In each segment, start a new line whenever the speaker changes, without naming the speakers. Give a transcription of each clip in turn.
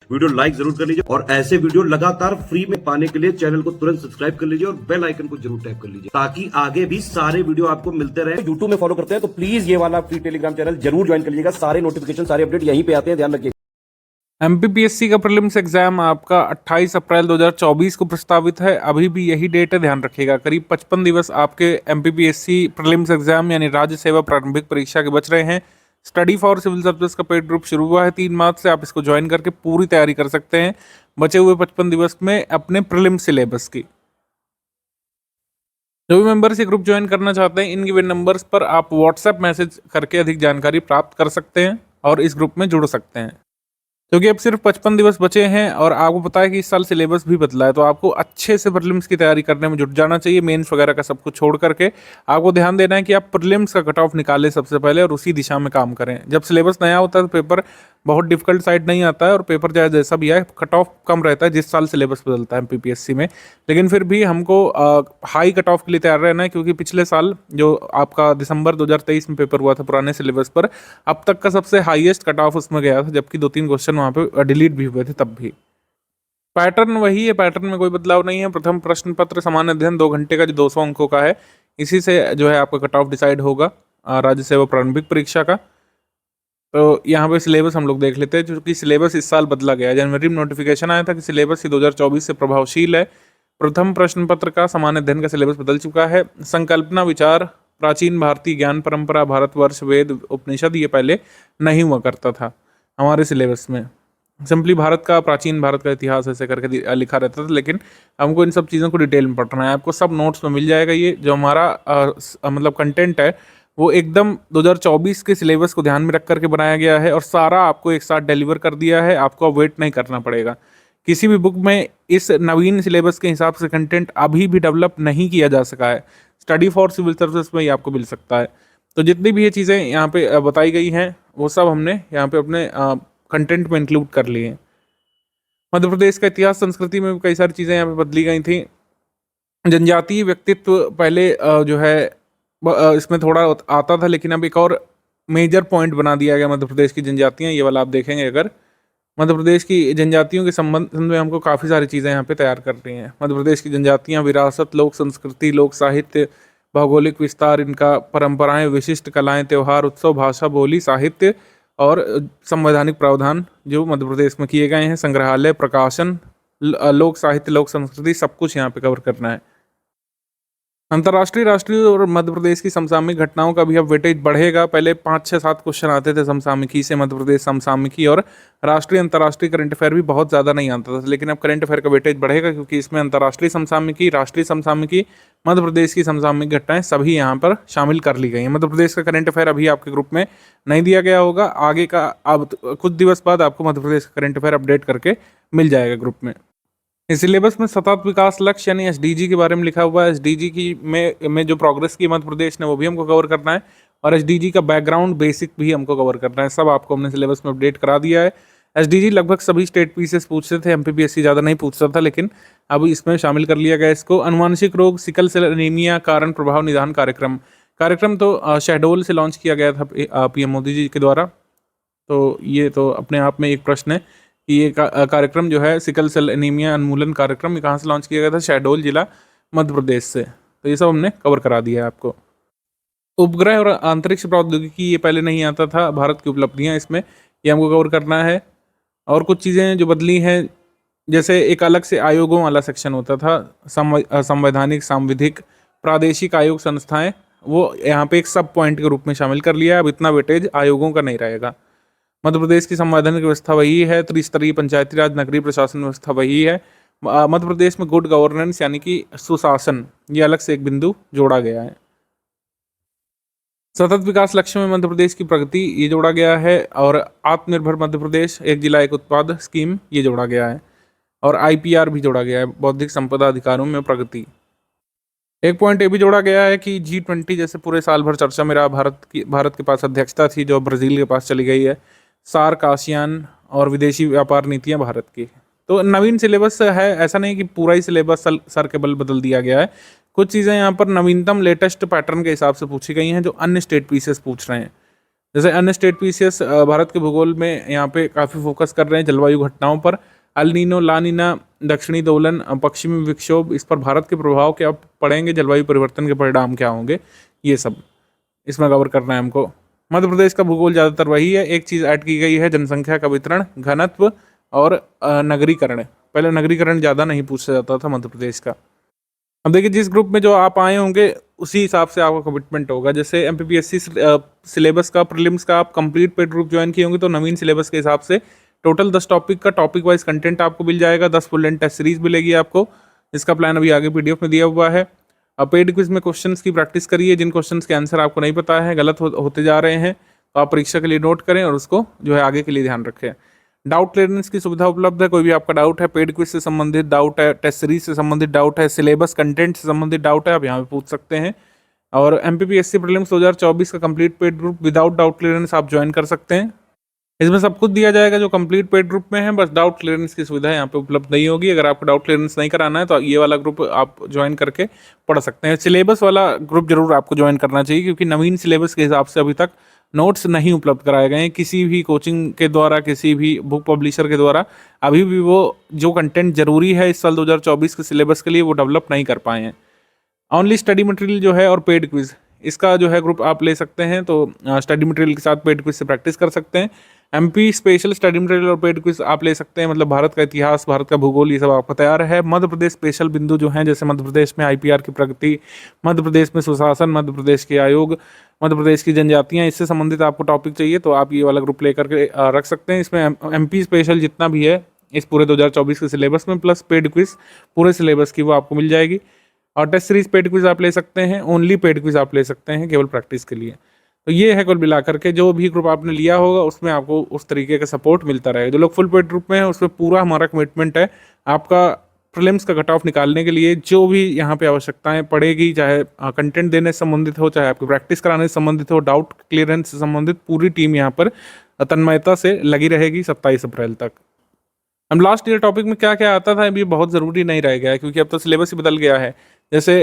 Video like जरूर कर लीजिए और ऐसे वीडियो लगातार फ्री में पाने के लिए चैनल को तुरंत सब्सक्राइब कर लीजिए और बेल आइकन को जरूर टैप कर लीजिए ताकि आगे भी सारे वीडियो आपको मिलते रहे। यूट्यूब में फॉलो करते हैं तो प्लीज ये वाला फ्री टेलीग्राम चैनल जरूर ज्वाइन कर लीजिएगा। सारे नोटिफिकेशन सारे अपडेट यहीं पे आते हैं, ध्यान रखिए।
एमपीपीएससी का प्रीलिम्स एग्जाम आपका 28 अप्रैल 2024 को प्रस्तावित है। अभी भी यही डेट है, ध्यान रखिएगा। करीब 55 दिवस आपके एमपीपीएससी प्रीलिम्स एग्जाम यानी राज्य सेवा प्रारंभिक परीक्षा के बच रहे हैं। स्टडी फॉर सिविल सर्विस का पेड ग्रुप शुरू हुआ है 3 मार्च से। आप इसको ज्वाइन करके पूरी तैयारी कर सकते हैं बचे हुए 55 दिवस में अपने प्रीलिम्स सिलेबस की। जो भी मेंबर्स ये ग्रुप ज्वाइन करना चाहते हैं, इन गिवन नंबर्स पर आप व्हाट्सएप मैसेज करके अधिक जानकारी प्राप्त कर सकते हैं और इस ग्रुप में जुड़ सकते हैं। क्योंकि अब सिर्फ 55 दिवस बचे हैं और आपको पता है कि इस साल सिलेबस भी बदला है, तो आपको अच्छे से प्रीलिम्स की तैयारी करने में जुट जाना चाहिए। मेंस वगैरह का सब कुछ छोड़ करके आपको ध्यान देना है कि आप प्रीलिम्स का कट ऑफ निकालें सबसे पहले और उसी दिशा में काम करें। जब सिलेबस नया होता है तो पेपर बहुत डिफिकल्ट साइड नहीं आता है और पेपर चाहे जैसा भी आए कट ऑफ कम रहता है जिस साल सिलेबस बदलता है एमपीपीएससी में। लेकिन फिर भी हमको हाई कट ऑफ के लिए तैयार रहना है, क्योंकि पिछले साल जो आपका दिसंबर 2023 में पेपर हुआ था पुराने सिलेबस पर, अब तक का सबसे हाईएस्ट कट ऑफ उसमें गया था, जबकि 2-3 क्वेश्चन वहाँ पे डिलीट भी हुए थे तब भी। पैटर्न वही है, पैटर्न में कोई बदलाव नहीं है। प्रथम प्रश्न पत्र सामान्य अध्ययन 2 घंटे का जो 200 अंकों का है, इसी से जो है आपका कट ऑफ डिसाइड होगा राज्य सेवा प्रारंभिक परीक्षा का। तो यहाँ पे सिलेबस हम लोग देख लेते हैं, क्योंकि सिलेबस इस साल बदला गया है। जनवरी में नोटिफिकेशन आया था कि सिलेबस ही 2024 से प्रभावशील है। प्रथम प्रश्न पत्र का सामान्य अध्ययन का सिलेबस बदल चुका है। संकल्पना, विचार, प्राचीन भारतीय ज्ञान परंपरा, भारतवर्ष, वेद, उपनिषद, ये पहले नहीं हुआ करता था हमारे सिलेबस में। सिंपली भारत का, प्राचीन भारत का इतिहास ऐसे करके लिखा रहता था, लेकिन हमको इन सब चीज़ों को डिटेल में पढ़ना है। आपको सब नोट्स में मिल जाएगा। ये जो हमारा मतलब कंटेंट है वो एकदम 2024 के सिलेबस को ध्यान में रख करके बनाया गया है और सारा आपको एक साथ डिलीवर कर दिया है। आपको अब वेट नहीं करना पड़ेगा। किसी भी बुक में इस नवीन सिलेबस के हिसाब से कंटेंट अभी भी डेवलप नहीं किया जा सका है। स्टडी फॉर सिविल सर्विस में ही आपको मिल सकता है। तो जितनी भी ये चीज़ें यहाँ पे बताई गई हैं वो सब हमने यहाँ पे अपने कंटेंट में इंक्लूड कर लिए हैं। मध्य प्रदेश का इतिहास संस्कृति में कई सारी चीज़ें यहाँ पे बदली गई थी। जनजातीय व्यक्तित्व पहले जो है इसमें थोड़ा आता था, लेकिन अब एक और मेजर पॉइंट बना दिया गया मध्य प्रदेश की जनजातियाँ। ये वाला आप देखेंगे, अगर मध्य प्रदेश की जनजातियों के संबंध में हमको काफ़ी सारी चीज़ें यहाँ पे तैयार कर रही हैं। मध्य प्रदेश की जनजातियाँ, विरासत, लोक संस्कृति, लोक साहित्य, भौगोलिक विस्तार, इनका परंपराएं, विशिष्ट कलाएं, त्यौहार, उत्सव, भाषा, बोली, साहित्य और संवैधानिक प्रावधान जो मध्य प्रदेश में किए गए हैं, संग्रहालय, प्रकाशन, लोक साहित्य, लोक संस्कृति, सब कुछ यहाँ पे कवर करना है। अंतर्राष्ट्रीय, राष्ट्रीय और मध्य प्रदेश की समसामयिक घटनाओं का भी अब वेटेज बढ़ेगा। पहले 5, 6, 7 क्वेश्चन आते थे समसामयिकी से, मध्य प्रदेश समसामयिकी और राष्ट्रीय अंतर्राष्ट्रीय करंट अफेयर भी बहुत ज़्यादा नहीं आता था, लेकिन अब करंट अफेयर का वेटेज बढ़ेगा, क्योंकि इसमें अंतर्राष्ट्रीय समसामयिकी, राष्ट्रीय समसामयिकी, मध्य प्रदेश की समसामयिक घटनाएं सभी यहाँ पर शामिल कर ली गई हैं। मध्य प्रदेश का करंट अफेयर अभी आपके ग्रुप में नहीं दिया गया होगा, आगे का अब कुछ दिवस बाद आपको मध्य प्रदेश का करंट अफेयर अपडेट करके मिल जाएगा ग्रुप में। इस सिलेबस में सतत विकास लक्ष्य यानी एसडीजी के बारे में लिखा हुआ है। एसडीजी की में जो प्रोग्रेस की मध्य प्रदेश ने वो भी हमको कवर करना है और एसडीजी का बैकग्राउंड बेसिक भी हमको कवर करना है। सब आपको हमने सिलेबस में अपडेट करा दिया है। एसडीजी लगभग सभी स्टेट पीसेस पूछते थे, एमपीपीएससी ज़्यादा नहीं पूछता था, लेकिन अब इसमें शामिल कर लिया गया इसको। अनुवांशिक रोग, सिकल सेल एनीमिया, कारण प्रभाव निदान कार्यक्रम तो शहडोल से लॉन्च किया गया था पीएम मोदी जी के द्वारा। तो ये तो अपने आप में एक प्रश्न है कि ये कार्यक्रम जो है सिकल सेल एनीमिया उन्मूलन कार्यक्रम, ये कहाँ से लॉन्च किया गया था? शहडोल जिला, मध्य प्रदेश से। तो ये सब हमने कवर करा दिया है आपको। उपग्रह और अंतरिक्ष प्रौद्योगिकी, ये पहले नहीं आता था, भारत की उपलब्धियाँ इसमें, ये हमको कवर करना है। और कुछ चीज़ें जो बदली हैं, जैसे एक अलग से आयोगों वाला सेक्शन होता था, संवैधानिक, सांविधिक, प्रादेशिक आयोग संस्थाएं, वो यहाँ पे एक सब पॉइंट के रूप में शामिल कर लिया है। अब इतना वेटेज आयोगों का नहीं रहेगा। मध्य प्रदेश की संवैधानिक व्यवस्था वही है। त्रिस्तरीय पंचायती राज, नगरीय प्रशासन व्यवस्था वही है। मध्य प्रदेश में गुड गवर्नेंस यानी कि सुशासन, ये अलग से एक बिंदु जोड़ा गया है। सतत विकास लक्ष्य में मध्य प्रदेश की प्रगति, ये जोड़ा गया है। और आत्मनिर्भर मध्य प्रदेश, एक जिला एक उत्पाद स्कीम, ये जोड़ा गया है। और आईपीआर भी जोड़ा गया है, बौद्धिक संपदा अधिकारों में प्रगति। एक पॉइंट ये भी जोड़ा गया है कि G20 जैसे पूरे साल भर चर्चा में रहा, भारत के पास अध्यक्षता थी जो ब्राज़ील के पास चली गई है। सार्क, आसियान और विदेशी व्यापार नीतियां भारत की। तो नवीन सिलेबस है, ऐसा नहीं कि पूरा ही सिलेबस सर के बल बदल दिया गया है। कुछ चीज़ें यहाँ पर नवीनतम लेटेस्ट पैटर्न के हिसाब से पूछी गई हैं जो अन्य स्टेट पीसेस पूछ रहे हैं। जैसे अन्य स्टेट पीसीएस भारत के भूगोल में यहाँ पे काफ़ी फोकस कर रहे हैं जलवायु घटनाओं पर। अल नीनो, ला नीना, दक्षिणी दोलन, पश्चिमी विक्षोभ, इस पर भारत के प्रभाव क्या पड़ेंगे, जलवायु परिवर्तन के परिणाम क्या होंगे, ये सब इसमें कवर करना है हमको। मध्य प्रदेश का भूगोल ज़्यादातर वही है। एक चीज़ ऐड की गई है, जनसंख्या का वितरण, घनत्व और नगरीकरण। पहले नगरीकरण ज़्यादा नहीं पूछा जाता था मध्य प्रदेश का। अब देखिए, जिस ग्रुप में जो आप आए होंगे उसी हिसाब से आपका कमिटमेंट होगा। जैसे एमपीपीएससी सिलेबस का, प्रीलिम्स का आप कंप्लीट पेड ग्रुप ज्वाइन किए होंगे तो नवीन सिलेबस के हिसाब से टोटल 10 टॉपिक का टॉपिक वाइज कंटेंट आपको मिल जाएगा। 10 फुल लेंथ टेस्ट सीरीज मिलेगी आपको। इसका प्लान अभी आगे पीडीएफ में दिया हुआ है। अब पेड क्विज में क्वेश्चंस की प्रैक्टिस करिए। जिन क्वेश्चंस के आंसर आपको नहीं पता है, गलत होते जा रहे हैं, तो आप परीक्षा के लिए नोट करें और उसको जो है आगे के लिए ध्यान रखें। डाउट क्लियरेंस की सुविधा उपलब्ध है। कोई भी आपका डाउट है, पेड क्विज से संबंधित डाउट है, टेस्ट सीरीज से संबंधित डाउट है, सिलेबस कंटेंट से संबंधित डाउट है, आप यहाँ पे पूछ सकते हैं। और एमपीपीएससी प्रीलिम्स 2024 का complete paid group without doubt clearance आप ज्वाइन कर सकते हैं। इसमें सब कुछ दिया जाएगा जो कंप्लीट पेड ग्रुप में है, बस डाउट क्लियरेंस की सुविधा यहाँ पे उपलब्ध नहीं होगी। अगर आपको डाउट क्लियरेंस नहीं कराना है तो ये वाला ग्रुप आप ज्वाइन करके पढ़ सकते हैं। सिलेबस वाला ग्रुप जरूर आपको ज्वाइन करना चाहिए, क्योंकि नवीन सिलेबस के हिसाब से अभी तक नोट्स नहीं उपलब्ध कराए गए हैं किसी भी कोचिंग के द्वारा, किसी भी बुक पब्लिशर के द्वारा। अभी भी वो जो कंटेंट जरूरी है इस साल 2024 के सिलेबस के लिए वो डेवलप नहीं कर पाए हैं। ओनली स्टडी मटेरियल जो है और पेड क्विज, इसका जो है ग्रुप आप ले सकते हैं। तो स्टडी मटेरियल के साथ पेड क्विज से प्रैक्टिस कर सकते हैं। एमपी स्पेशल स्टडी मटेरियल और पेड क्विज आप ले सकते हैं, मतलब भारत का इतिहास, भारत का भूगोल, ये सब आपको तैयार है। मध्य प्रदेश स्पेशल बिंदु जो हैं, जैसे मध्य प्रदेश में आईपीआर की प्रगति, मध्य प्रदेश में सुशासन, मध्य प्रदेश के आयोग, मध्य प्रदेश की जनजातियां, इससे संबंधित आपको टॉपिक चाहिए तो आप ये वाला ग्रुप लेकर के रख सकते हैं। इसमें एमपी स्पेशल जितना भी है इस पूरे 2024 के सिलेबस में, प्लस पेड क्विज पूरे सिलेबस की वो आपको मिल जाएगी। और टेस्ट सीरीज पेड क्विज आप ले सकते हैं, ओनली पेड क्विज आप ले सकते हैं केवल प्रैक्टिस के लिए। तो ये है कुल मिलाकर के, जो भी ग्रुप आपने लिया होगा उसमें आपको उस तरीके का सपोर्ट मिलता रहेगा। जो लोग फुल पेड ग्रुप में है उसमें पूरा हमारा कमिटमेंट है आपका प्रीलिम्स का कट ऑफ निकालने के लिए। जो भी यहाँ पे आवश्यकताएं पड़ेगी, चाहे कंटेंट देने से संबंधित हो, चाहे आपकी प्रैक्टिस कराने से संबंधित हो, डाउट क्लियरेंस से संबंधित, पूरी टीम यहाँ पर तन्मयता से लगी रहेगी 27 अप्रैल तक। हम लास्ट ईयर टॉपिक में क्या क्या आता था अभी बहुत ज़रूरी नहीं रह गया है, क्योंकि अब तो सिलेबस ही बदल गया है। जैसे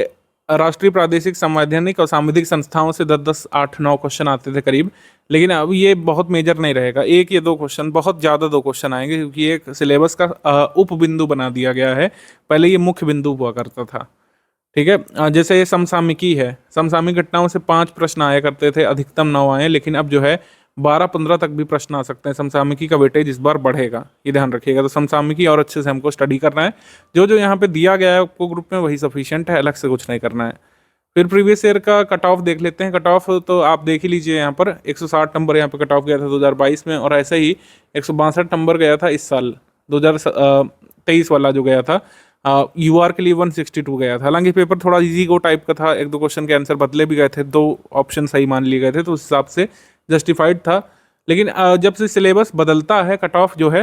राष्ट्रीय प्रादेशिक संवैधानिक और सामुदायिक संस्थाओं से 10-10, 8-9 क्वेश्चन आते थे करीब, लेकिन अब ये बहुत मेजर नहीं रहेगा। एक या दो क्वेश्चन, बहुत ज़्यादा 2 क्वेश्चन आएंगे, क्योंकि एक सिलेबस का उप बिंदु बना दिया गया है। पहले ये मुख्य बिंदु हुआ करता था, ठीक है। जैसे ये समसामयिकी है, समसामयिक घटनाओं से 5 प्रश्न आया करते थे, अधिकतम 9 आए, लेकिन अब जो है 12-15 तक भी प्रश्न आ सकते हैं। समसामयिकी का वेटेज इस बार बढ़ेगा, ये ध्यान रखिएगा। तो समसामयिकी और अच्छे से हमको स्टडी करना है। जो जो यहाँ पे दिया गया है आपको ग्रुप में वही सफिशिएंट है, अलग से कुछ नहीं करना है। फिर प्रीवियस ईयर का कट ऑफ देख लेते हैं। कट ऑफ तो आप देख ही लीजिए, यहाँ पर 160 नंबर यहाँ पे कट ऑफ गया था 2022 में, और ऐसे ही 162 नंबर गया था इस साल 2023 वाला जो गया था। यूआर के लिए 162 गया था। हालांकि पेपर थोड़ा इजी गो टाइप का था, 1-2 क्वेश्चन के आंसर बदले भी गए थे, 2 ऑप्शन सही मान लिए गए थे, तो उस हिसाब से जस्टिफाइड था। लेकिन जब से सिलेबस बदलता है कट ऑफ जो है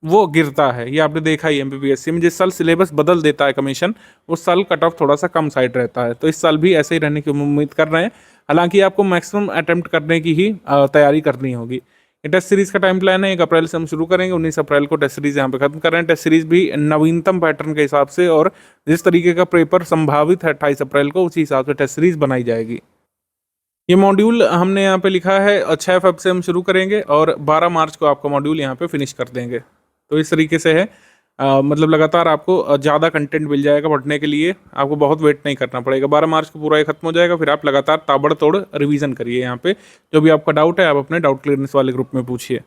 वो गिरता है। ये आपने देखा ही एमपीपीएससी में, जिस साल सिलेबस बदल देता है कमीशन उस साल कट ऑफ थोड़ा सा कम साइड रहता है। तो इस साल भी ऐसे ही रहने की उम्मीद कर रहे हैं। हालांकि आपको मैक्सिमम अटेम्प्ट करने की ही तैयारी करनी होगी। टेस्ट सीरीज का टाइम प्लान है, 1 अप्रैल से हम शुरू करेंगे, 19 अप्रैल को टेस्ट सीरीज यहाँ पे खत्म कर रहे हैं। टेस्ट सीरीज भी नवीनतम पैटर्न के हिसाब से, और जिस तरीके का पेपर संभावित है 28 अप्रैल को, उसी हिसाब से टेस्ट सीरीज बनाई जाएगी। ये मॉड्यूल हमने यहाँ पे लिखा है 6 फेब से हम शुरू करेंगे और 12 मार्च को आपका मॉड्यूल यहाँ पे फिनिश कर देंगे। तो इस तरीके से है, मतलब लगातार आपको ज़्यादा कंटेंट मिल जाएगा पढ़ने के लिए, आपको बहुत वेट नहीं करना पड़ेगा। 12 मार्च को पूरा ये खत्म हो जाएगा, फिर आप लगातार ताबड़तोड़ रिवीजन करिए। यहाँ पे जो भी आपका डाउट है आप अपने डाउट क्लियरेंस वाले ग्रुप में पूछिए।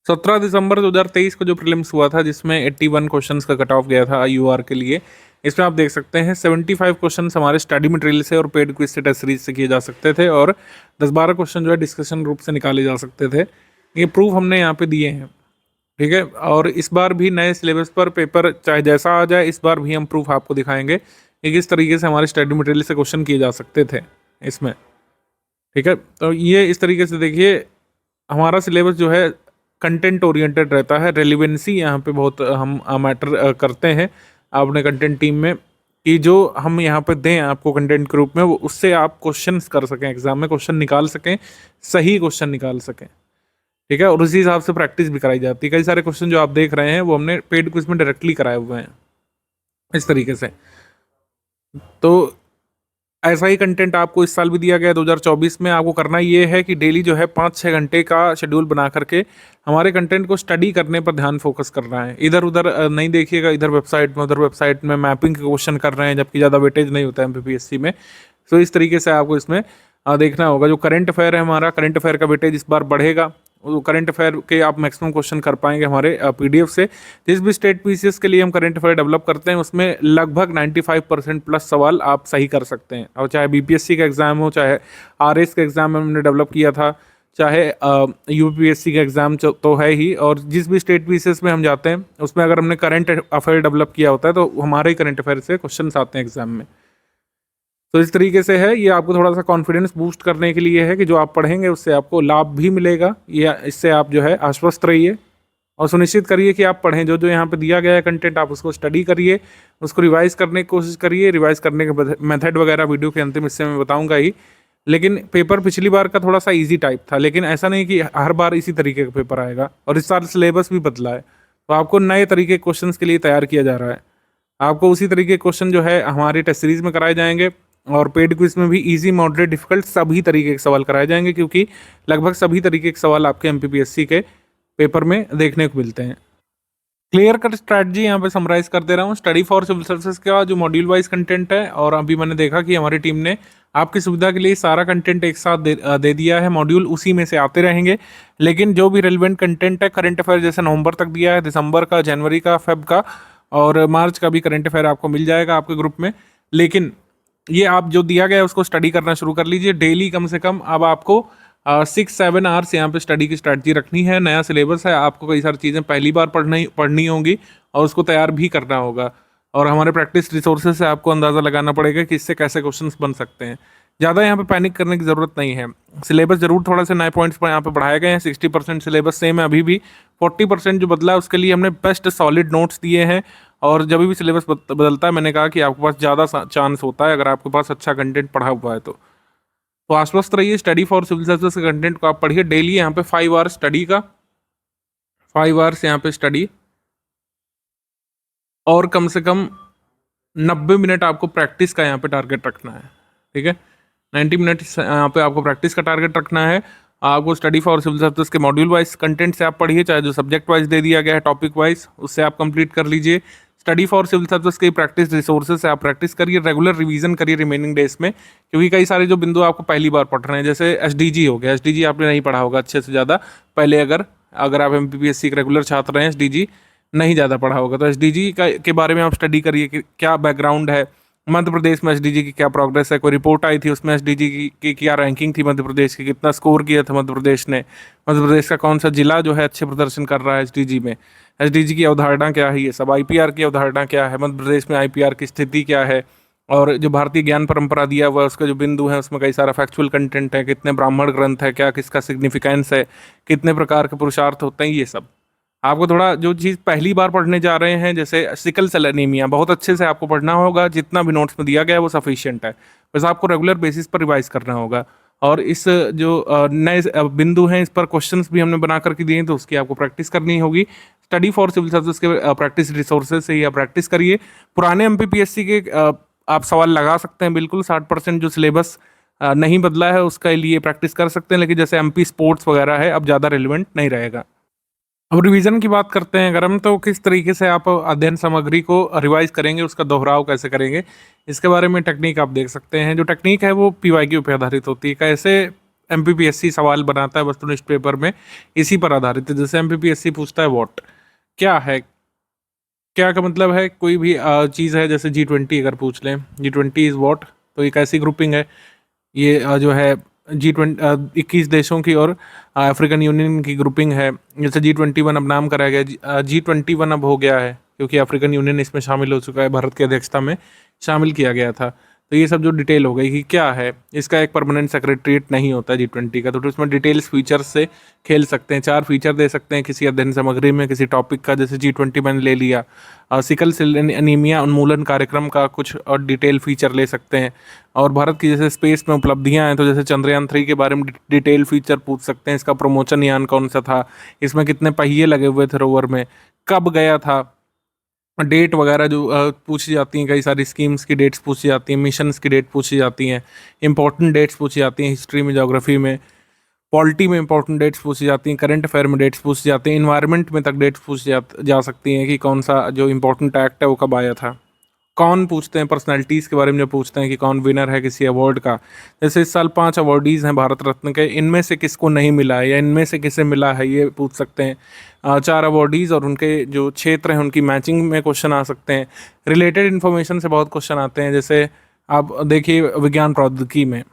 17 दिसंबर 2023 को जो प्रीलिम्स हुआ था, जिसमें 81 क्वेश्चंस का कट ऑफ गया था यूआर के लिए, इसमें आप देख सकते हैं 75 क्वेश्चन हमारे स्टडी मटेरियल से और पेड क्विज से, टेस्ट सीरीज से किए जा सकते थे, और 10-12 क्वेश्चन जो है डिस्कशन ग्रुप से निकाले जा सकते थे। ये प्रूफ हमने यहाँ पे दिए हैं, ठीक है। और इस बार भी नए सिलेबस पर पेपर चाहे जैसा आ जाए, इस बार भी हम प्रूफ आपको दिखाएंगे कि किस तरीके से हमारे स्टडी मटेरियल से क्वेश्चन किए जा सकते थे इसमें, ठीक है। तो ये इस तरीके से देखिए, हमारा सिलेबस जो है कंटेंट ओरिएंटेड रहता है। रेलिवेंसी यहाँ पे बहुत हम मैटर करते हैं अपने कंटेंट टीम में, कि जो हम यहाँ पे दें आपको कंटेंट के रूप में, वो उससे आप क्वेश्चंस कर सकें, एग्जाम में क्वेश्चन निकाल सकें, सही क्वेश्चन निकाल सकें, ठीक है। और उसी हिसाब से प्रैक्टिस भी कराई जाती है। कई सारे क्वेश्चन जो आप देख रहे हैं वो हमने पेड क्विज में डायरेक्टली कराए हुए हैं इस तरीके से। तो ऐसा ही कंटेंट आपको इस साल भी दिया गया है 2024 में। आपको करना ये है कि डेली जो है 5-6 घंटे का शेड्यूल बना करके हमारे कंटेंट को स्टडी करने पर ध्यान फोकस करना है। इधर उधर नहीं देखिएगा, इधर वेबसाइट में उधर वेबसाइट में मैपिंग के क्वेश्चन कर रहे हैं, जबकि ज़्यादा वेटेज नहीं होता है एमपीपीएससी में। तो इस तरीके से आपको इसमें देखना होगा। जो करंट अफेयर है हमारा, करंट अफेयर का वेटेज इस बार बढ़ेगा। वो करंट अफेयर के आप मैक्सिमम क्वेश्चन कर पाएंगे हमारे पीडीएफ से। जिस भी स्टेट पीसीएस के लिए हम करंट अफेयर डेवलप करते हैं उसमें लगभग 95% प्लस सवाल आप सही कर सकते हैं। और चाहे बीपीएससी का एग्ज़ाम हो, चाहे आरएस का एग्ज़ाम हमने डेवलप किया था, चाहे यूपीएससी का एग्ज़ाम तो है ही, और जिस भी स्टेट पीसीएस में हम जाते हैं उसमें अगर हमने करंट अफेयर डेवलप किया होता है तो हमारे ही करंट अफेयर से क्वेश्चन आते हैं एग्जाम में। तो इस तरीके से है, ये आपको थोड़ा सा कॉन्फिडेंस बूस्ट करने के लिए है कि जो आप पढ़ेंगे उससे आपको लाभ भी मिलेगा। ये इससे आप जो है आश्वस्त रहिए और सुनिश्चित करिए कि आप पढ़ें। जो जो यहाँ पे दिया गया है कंटेंट आप उसको स्टडी करिए, उसको रिवाइज करने की कोशिश करिए। रिवाइज करने के मेथड वगैरह वीडियो के अंतिम हिस्से में बताऊँगा ही। लेकिन पेपर पिछली बार का थोड़ा सा ईजी टाइप था, लेकिन ऐसा नहीं कि हर बार इसी तरीके का पेपर आएगा। और इस साल सिलेबस भी बदला है, तो आपको नए तरीके के क्वेश्चन के लिए तैयार किया जा रहा है। आपको उसी तरीके के क्वेश्चन जो है हमारी टेस्ट सीरीज में कराए जाएंगे, और पेड क्विज में भी इजी, मॉडरेट, डिफिकल्ट सभी तरीके के सवाल कराए जाएंगे, क्योंकि लगभग सभी तरीके के सवाल आपके एमपीपीएससी के पेपर में देखने को मिलते हैं। क्लियर कट स्ट्रैटेजी यहाँ पे समराइज कर दे रहा हूँ। स्टडी फॉर सिविल सर्विसेज का जो मॉड्यूल वाइज कंटेंट है, और अभी मैंने देखा कि हमारी टीम ने आपकी सुविधा के लिए सारा कंटेंट एक साथ दे दिया है। मॉड्यूल उसी में से आते रहेंगे, लेकिन जो भी रेलिवेंट कंटेंट है, करंट अफेयर जैसे नवंबर तक दिया है, दिसंबर का, जनवरी का, फेब का और मार्च का भी करंट अफेयर आपको मिल जाएगा आपके ग्रुप में। लेकिन ये आप जो दिया गया है उसको स्टडी करना शुरू कर लीजिए डेली। कम से कम अब आपको 6-7 आवर्स यहाँ पे स्टडी की स्ट्रैटेजी रखनी है। नया सिलेबस है, आपको कई सारी चीज़ें पहली बार पढ़नी होंगी और उसको तैयार भी करना होगा। और हमारे प्रैक्टिस रिसोर्सेज से आपको अंदाज़ा लगाना पड़ेगा कि इससे कैसे क्वेश्चंस बन सकते हैं। ज़्यादा यहाँ पे पैनिक करने की ज़रूरत नहीं है। सिलेबस जरूर थोड़ा से नए पॉइंट्स पर यहाँ पे बढ़ाए गए हैं। 60% सिलेबस सेम है अभी भी। 40% जो बदला है उसके लिए हमने बेस्ट सॉलिड नोट्स दिए हैं। और जब भी सिलेबस बदलता है, मैंने कहा कि आपके पास ज़्यादा चांस होता है अगर आपके पास अच्छा कंटेंट पढ़ा हुआ है तो आश्वस्त रहिए। स्टडी फॉर सिविल सर्विसेज के कंटेंट को आप पढ़िए डेली। यहाँ पे 5 आवर्स स्टडी का, 5 आवर्स यहाँ पे स्टडी, और कम से कम 90 मिनट आपको प्रैक्टिस का यहाँ पे टारगेट रखना है। ठीक है, 90 मिनट यहाँ पे आपको प्रैक्टिस का टारगेट रखना है। आपको स्टडी फॉर सिविल सर्विसेज के मॉड्यूल वाइज कंटेंट से आप पढ़िए, चाहे जो सब्जेक्ट वाइज दे दिया गया है टॉपिक वाइज, उससे आप कंप्लीट कर लीजिए। स्टडी फॉर सिविल सर्विसेज के प्रैक्टिस रिसोर्सेज से आप प्रैक्टिस करिए, रेगुलर रिवीजन करिए रिमेनिंग डेज में, क्योंकि कई सारे जो बिंदु आपको पहली बार पढ़ रहे हैं, जैसे एसडीजी हो गया। एसडीजी आपने नहीं पढ़ा होगा अच्छे से ज़्यादा पहले, अगर आप एमपीपीएससी के रेगुलर छात्र हैं, एसडीजी नहीं ज़्यादा पढ़ा होगा, तो एसडीजी के बारे में आप स्टडी करिए कि क्या बैकग्राउंड है, मध्य प्रदेश में एसडीजी की क्या प्रोग्रेस है। कोई रिपोर्ट आई थी उसमें एसडीजी की क्या रैंकिंग थी मध्य प्रदेश की, कितना स्कोर किया था मध्य प्रदेश ने, मध्य प्रदेश का कौन सा जिला जो है अच्छे प्रदर्शन कर रहा है एसडीजी में, एसडीजी की अवधारणा क्या है, ये सब आईपीआर की अवधारणा क्या है, मध्य प्रदेश में आईपीआर की स्थिति क्या है, और जो भारतीय ज्ञान परंपरा दिया हुआ है उसका जो बिंदु है उसमें कई सारा फैक्चुअल कंटेंट है, कितने ब्राह्मण ग्रंथ है, क्या किसका सिग्निफिकेंस है, कितने प्रकार के पुरुषार्थ होते हैं, ये सब आपको थोड़ा जो चीज़ पहली बार पढ़ने जा रहे हैं, जैसे सिकल सेल एनीमिया, बहुत अच्छे से आपको पढ़ना होगा। जितना भी नोट्स में दिया गया है वो सफिशिएंट है, बस आपको रेगुलर बेसिस पर रिवाइज करना होगा। और इस जो नए बिंदु हैं इस पर क्वेश्चंस भी हमने बना करके दिए हैं, तो उसकी आपको प्रैक्टिस करनी होगी। स्टडी फॉर सिविल सर्विसेज के प्रैक्टिस रिसोर्सेज से ही आप प्रैक्टिस करिए। पुराने एमपीपीएससी के आप सवाल लगा सकते हैं बिल्कुल। 60% जो सिलेबस नहीं बदला है उसके लिए प्रैक्टिस कर सकते हैं, लेकिन जैसे एमपी स्पोर्ट्स वगैरह है अब ज़्यादा रिलेवेंट नहीं रहेगा। अब रिवीजन की बात करते हैं अगर हम, तो किस तरीके से आप अध्ययन सामग्री को रिवाइज करेंगे, उसका दोहराव कैसे करेंगे, इसके बारे में टेक्निक आप देख सकते हैं। जो टेक्निक है वो पीवाईक्यू पे आधारित होती है। कैसे एमपीपीएससी सवाल बनाता है वस्तुनिष्ठ पेपर में, इसी पर आधारित है। जैसे एमपीपीएससी पूछता है व्हाट, क्या है, क्या का मतलब है कोई भी चीज़ है। जैसे G20 अगर पूछ लें, G20 इज़ व्हाट, तो एक ऐसी ग्रुपिंग है। ये जो है G20 21 देशों की और अफ्रीकन यूनियन की ग्रुपिंग है। जैसे G21 अब नाम कराया गया, G21 अब हो गया है क्योंकि अफ्रीकन यूनियन इसमें शामिल हो चुका है, भारत की अध्यक्षता में शामिल किया गया था। तो ये सब जो डिटेल हो गई कि क्या है, इसका एक परमानेंट सेक्रेटरीट नहीं होता G20 का, तो उसमें डिटेल्स फीचर्स से खेल सकते हैं। 4 फीचर दे सकते हैं किसी अध्ययन सामग्री में किसी टॉपिक का। जैसे G20 मैंने ले लिया, सिकल सेल एनीमिया उन्मूलन कार्यक्रम का कुछ और डिटेल फीचर ले सकते हैं। और भारत की जैसे स्पेस में उपलब्धियां हैं, तो जैसे चंद्रयान 3 के बारे में डिटेल फीचर पूछ सकते हैं। इसका प्रमोशन यान कौन सा था, इसमें कितने पहिए लगे हुए थे रोवर में, कब गया था, डेट वगैरह जो पूछी जाती हैं, कई सारी स्कीम्स की डेट्स पूछी जाती हैं, मिशंस की डेट पूछी जाती हैं, इंपॉर्टेंट डेट्स पूछी जाती हैं, हिस्ट्री में, ज्योग्राफी में, पॉलिटी में इंपॉर्टेंट डेट्स पूछी जाती हैं, करंट अफेयर में डेट्स पूछी जाती हैं, इन्वायरमेंट में तक डेट्स पूछी जा सकती हैं कि कौन सा जो इंपॉर्टेंट एक्ट है वो कब आया था। कौन पूछते हैं, पर्सनैलिटीज़ के बारे में जो पूछते हैं कि कौन विनर है किसी अवार्ड का। जैसे इस साल 5 अवार्डीज़ हैं भारत रत्न के, इनमें से किसको नहीं मिला है या इनमें से किसे मिला है, ये पूछ सकते हैं। 4 अवार्डीज़ और उनके जो क्षेत्र हैं उनकी मैचिंग में क्वेश्चन आ सकते हैं। रिलेटेड इन्फॉर्मेशन से बहुत क्वेश्चन आते हैं, जैसे आप देखिए विज्ञान प्रौद्योगिकी में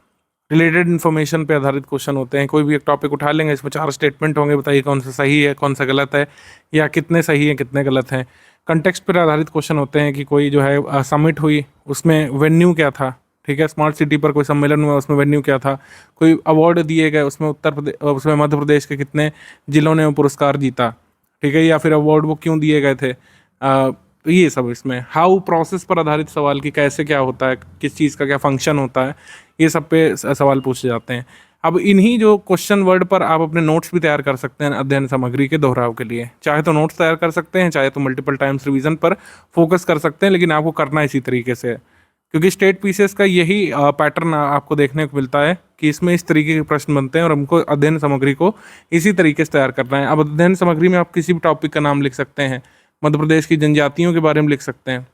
रिलेटेड इन्फॉर्मेशन पे आधारित क्वेश्चन होते हैं। कोई भी एक टॉपिक उठा लेंगे, इसमें 4 स्टेटमेंट होंगे, बताइए कौन सा सही है कौन सा गलत है, या कितने सही हैं कितने गलत हैं। कंटेक्स्ट पर आधारित क्वेश्चन होते हैं कि कोई जो है समिट हुई, उसमें वेन्यू क्या था, ठीक है, स्मार्ट सिटी पर कोई सम्मेलन हुआ, उसमें वेन्यू क्या था। कोई अवार्ड दिए गए, उसमें उसमें मध्य प्रदेश के कितने जिलों ने वो पुरस्कार जीता, ठीक है, या फिर अवार्ड वो क्यों दिए गए थे। तो ये सब इसमें हाउ प्रोसेस पर आधारित सवाल कि कैसे क्या होता है, किस चीज़ का क्या फंक्शन होता है, ये सब पे सवाल पूछे जाते हैं। अब इन्हीं जो क्वेश्चन वर्ड पर आप अपने नोट्स भी तैयार कर सकते हैं अध्ययन सामग्री के दोहराव के लिए। चाहे तो नोट्स तैयार कर सकते हैं, चाहे तो मल्टीपल टाइम्स रिवीजन पर फोकस कर सकते हैं, लेकिन आपको करना इसी तरीके से है, क्योंकि स्टेट पीसीएस का यही पैटर्न आपको देखने को मिलता है कि इसमें इस तरीके के प्रश्न बनते हैं और हमको अध्ययन सामग्री को इसी तरीके से तैयार करना है। अब अध्ययन सामग्री में आप किसी भी टॉपिक का नाम लिख सकते हैं, मध्य प्रदेश की जनजातियों के बारे में लिख सकते हैं,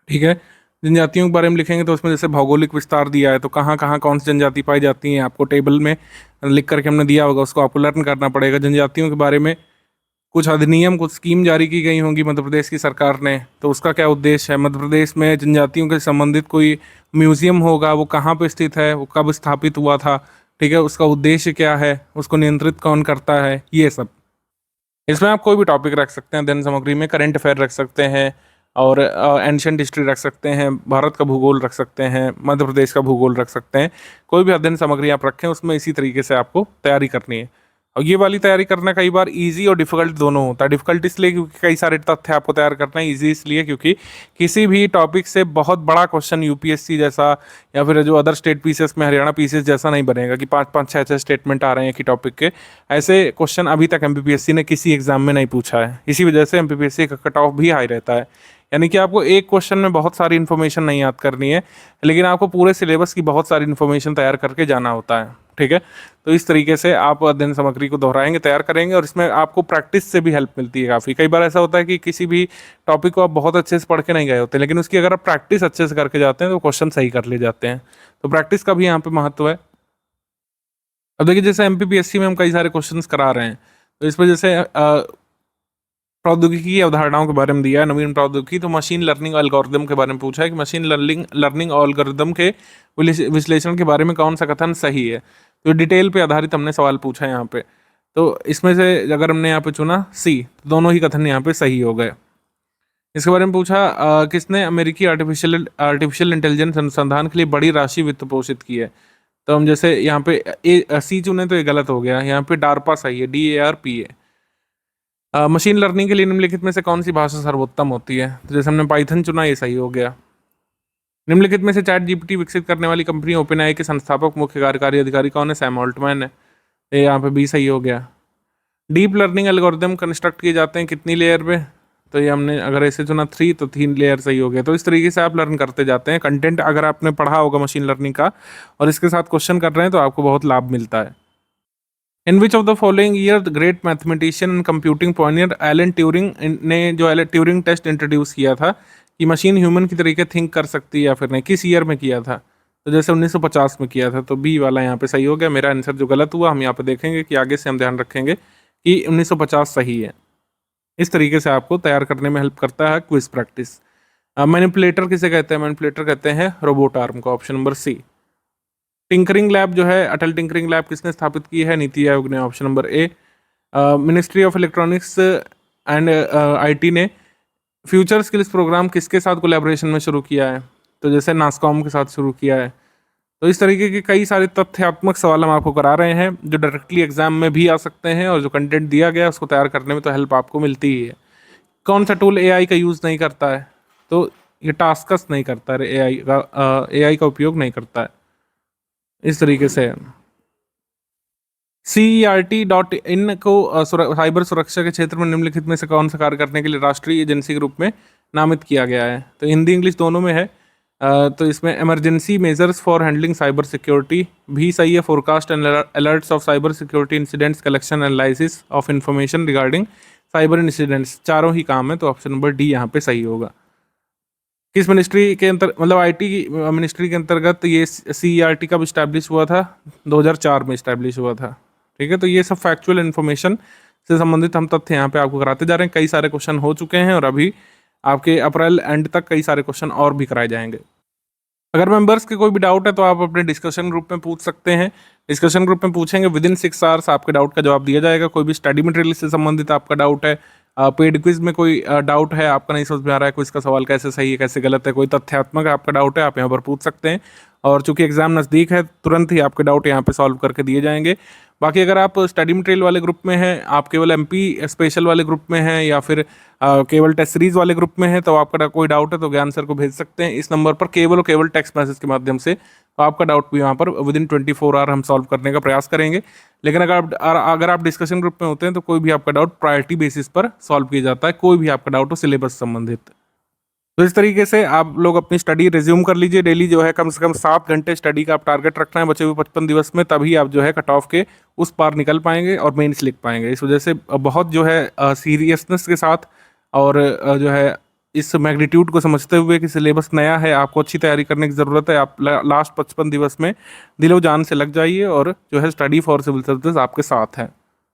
ठीक है। जनजातियों के बारे में लिखेंगे तो उसमें जैसे भौगोलिक विस्तार दिया है, तो कहाँ कहाँ कौन सी जनजाति पाई जाती हैं आपको टेबल में लिख करके हमने दिया होगा, उसको आपको लर्न करना पड़ेगा। जनजातियों के बारे में कुछ अधिनियम, कुछ स्कीम जारी की गई होंगी मध्य प्रदेश की सरकार ने, तो उसका क्या उद्देश्य है। मध्य प्रदेश में जनजातियों के संबंधित कोई म्यूजियम होगा, वो कहाँ पे स्थित है, वो कब स्थापित हुआ था, ठीक है, उसका उद्देश्य क्या है, उसको नियंत्रित कौन करता है, ये सब। इसमें आप कोई भी टॉपिक रख सकते हैं अध्ययन सामग्री में, करंट अफेयर रख सकते हैं और एंशियंट हिस्ट्री रख सकते हैं, भारत का भूगोल रख सकते हैं, मध्य प्रदेश का भूगोल रख सकते हैं। कोई भी अध्ययन सामग्री आप रखें उसमें इसी तरीके से आपको तैयारी करनी है। और ये वाली तैयारी करना कई बार इजी और डिफिकल्ट दोनों होता है। डिफिकल्ट इसलिए क्योंकि कई सारे तथ्य आपको तैयार करना है, इजी इसलिए क्योंकि किसी भी टॉपिक से बहुत बड़ा क्वेश्चन यूपीएससी जैसा या फिर जो अदर स्टेट पीसीएस में हरियाणा पीसीएस जैसा नहीं बनेगा कि 5-5 6-6 स्टेटमेंट आ रहे हैं एक ही टॉपिक के। ऐसे क्वेश्चन अभी तक एमपीपीएससी ने किसी एग्जाम में नहीं पूछा है, इसी वजह से एमपीपीएससी का कट ऑफ भी हाई रहता है। यानी कि आपको एक क्वेश्चन में बहुत सारी इन्फॉर्मेशन नहीं याद करनी है, लेकिन आपको पूरे सिलेबस की बहुत सारी इन्फॉर्मेशन तैयार करके जाना होता है, ठीक है। तो इस तरीके से आप अध्ययन सामग्री को दोहराएंगे, तैयार करेंगे, और इसमें आपको प्रैक्टिस से भी हेल्प मिलती है काफ़ी। कई बार ऐसा होता है कि किसी भी टॉपिक को आप बहुत अच्छे से पढ़ के नहीं गए होते, लेकिन उसकी अगर आप प्रैक्टिस अच्छे से करके जाते हैं तो क्वेश्चन सही कर ले जाते हैं। तो प्रैक्टिस का भी यहाँ पे महत्व है। अब देखिए जैसे एमपीपीएससी में हम कई सारे क्वेश्चंस करा रहे हैं, तो इस वजह से प्रौद्योगिकी की अवधारणाओं के बारे में दिया है, नवीन प्रौद्योगिकी। तो मशीन लर्निंग एल्गोरिदम के बारे में पूछा है कि मशीन लर्निंग एल्गोरिदम के विश्लेषण के बारे में कौन सा कथन सही है। तो डिटेल पे आधारित हमने सवाल पूछा है यहाँ पे। तो इसमें से अगर हमने यहाँ पे चुना सी, तो दोनों ही कथन यहाँ पे सही हो गए। इसके बारे में पूछा किसने अमेरिकी आर्टिफिशियल इंटेलिजेंस अनुसंधान के लिए बड़ी राशि वित्त पोषित की है। तो हम जैसे यहाँ पे सी चुने तो ये गलत हो गया, यहाँ पे डार्पा सही है, DARPA। मशीन लर्निंग के लिए निम्नलिखित में से कौन सी भाषा सर्वोत्तम होती है। तो जैसे हमने पाइथन चुना, ये सही हो गया। निम्नलिखित में से चैट जीपीटी विकसित करने वाली कंपनी ओपनएआई के संस्थापक मुख्य कार्यकारी अधिकारी कौन है। सैम ऑल्टमैन है। ये यहाँ पे भी सही हो गया। डीप लर्निंग एल्गोरिदम कंस्ट्रक्ट किए जाते हैं कितनी लेयर पे। तो ये हमने अगर ऐसे चुना 3, तो 3 लेयर सही हो गया। तो इस तरीके से आप लर्न करते जाते हैं। कंटेंट अगर आपने पढ़ा होगा मशीन लर्निंग का और इसके साथ क्वेश्चन कर रहे हैं तो आपको बहुत लाभ मिलता है। In which of the following year the great mathematician and computing pioneer Alan Turing ने जो एलन ट्यूरिंग टेस्ट इंट्रोड्यूस किया था कि मशीन ह्यूमन की तरीके थिंक कर सकती है या फिर नहीं, किस ईयर में किया था। तो जैसे 1950 में किया था, तो बी वाला यहाँ पे सही हो गया। मेरा आंसर जो गलत हुआ हम यहाँ पे देखेंगे कि आगे से हम ध्यान रखेंगे कि 1950 सही है। इस तरीके से आपको तैयार करने में हेल्प करता है क्विज प्रैक्टिस। मैनिपुलेटर किसे कहते हैं। मैनिपुलेटर कहते हैं रोबोट आर्म को। Option number C. Tinkering lab जो है, अटल टिंकरिंग लैब किसने स्थापित की है। नीति आयोग ने। Option number A. Ministry of electronics and IT ने फ्यूचर स्किल्स प्रोग्राम किसके साथ कोलैबोरेशन में शुरू किया है। तो जैसे नासकॉम के साथ शुरू किया है। तो इस तरीके के कई सारे तथ्यात्मक सवाल हम आपको करा रहे हैं जो डायरेक्टली एग्जाम में भी आ सकते हैं, और जो कंटेंट दिया गया है उसको तैयार करने में तो हेल्प आपको मिलती ही है। कौन सा टूल एआई का यूज़ नहीं करता है। तो ये टास्कस नहीं करता है, एआई का उपयोग नहीं करता है। इस तरीके से CERT.in को साइबर सुरक्षा के क्षेत्र में निम्नलिखित में से कौन सा कार्य करने के लिए राष्ट्रीय एजेंसी के रूप में नामित किया गया है? तो हिंदी इंग्लिश दोनों में है। तो इसमें emergency measures for handling cyber security भी सही है। Forecast and alerts of cyber security incidents, collection analysis of information regarding cyber incidents, चारों ही काम है। तो ऑप्शन नंबर डी यहाँ पे सही होगा। किस मिनिस्ट्री के अंतर मतलब आईटी मिनिस्ट्री के अंतर्गत ये CERT कब इस्टेब्लिश हुआ था? 2004 में इस्टेब्लिश हुआ था। ठीक है, तो ये सब फैक्चुअल इन्फॉर्मेशन से संबंधित हम तथ्य यहाँ पे आपको कराते जा रहे हैं। कई सारे क्वेश्चन हो चुके हैं और अभी आपके अप्रैल एंड तक कई सारे क्वेश्चन और भी कराए जाएंगे। अगर मेंबर्स के कोई भी डाउट है तो आप अपने डिस्कशन ग्रुप में पूछ सकते हैं। डिस्कशन ग्रुप में पूछेंगे, विदिन 6 आवर्स आपके डाउट का जवाब दिया जाएगा। कोई भी स्टडी मटेरियल से संबंधित आपका डाउट है, पेड क्विज में कोई डाउट है, आपका नहीं समझ में आ रहा है, क्विज का सवाल कैसे सही है कैसे गलत है, कोई तथ्यात्मक आपका डाउट है, आप यहाँ पर पूछ सकते हैं। और चूंकि एग्जाम नज़दीक है, तुरंत ही आपके डाउट यहाँ पे सॉल्व करके दिए जाएंगे। बाकी अगर आप स्टडी मटेरियल वाले ग्रुप में हैं, आप केवल MP स्पेशल वाले ग्रुप में हैं या फिर केवल टेस्ट सीरीज वाले ग्रुप में हैं, तो आपका कोई डाउट है तो ज्ञान सर को भेज सकते हैं इस नंबर पर केवल और केवल टेक्स्ट मैसेज के माध्यम से। तो आपका डाउट भी वहाँ पर विदिन 24 आवर हम सॉल्व करने का प्रयास करेंगे। लेकिन अगर आप डिस्कशन ग्रुप में होते हैं तो कोई भी आपका डाउट प्रायोरिटी बेसिस पर सॉल्व किया जाता है, कोई भी आपका डाउट हो सिलेबस संबंधित। तो इस तरीके से आप लोग अपनी स्टडी रिज्यूम कर लीजिए। डेली जो है कम से कम 7 घंटे स्टडी का आप टारगेट रखना है बचे हुए 55 दिवस में, तभी आप जो है कट ऑफ के उस पार निकल पाएंगे और मेंस लिख पाएंगे। इस वजह से बहुत जो है सीरियसनेस के साथ और जो है इस मैग्नीट्यूड को समझते हुए कि सिलेबस नया है, आपको अच्छी तैयारी करने की ज़रूरत है। आप लास्ट 55 दिवस में दिलो जान से लग जाइए और जो है स्टडी फॉर सिविल सर्विसेज आपके साथ है।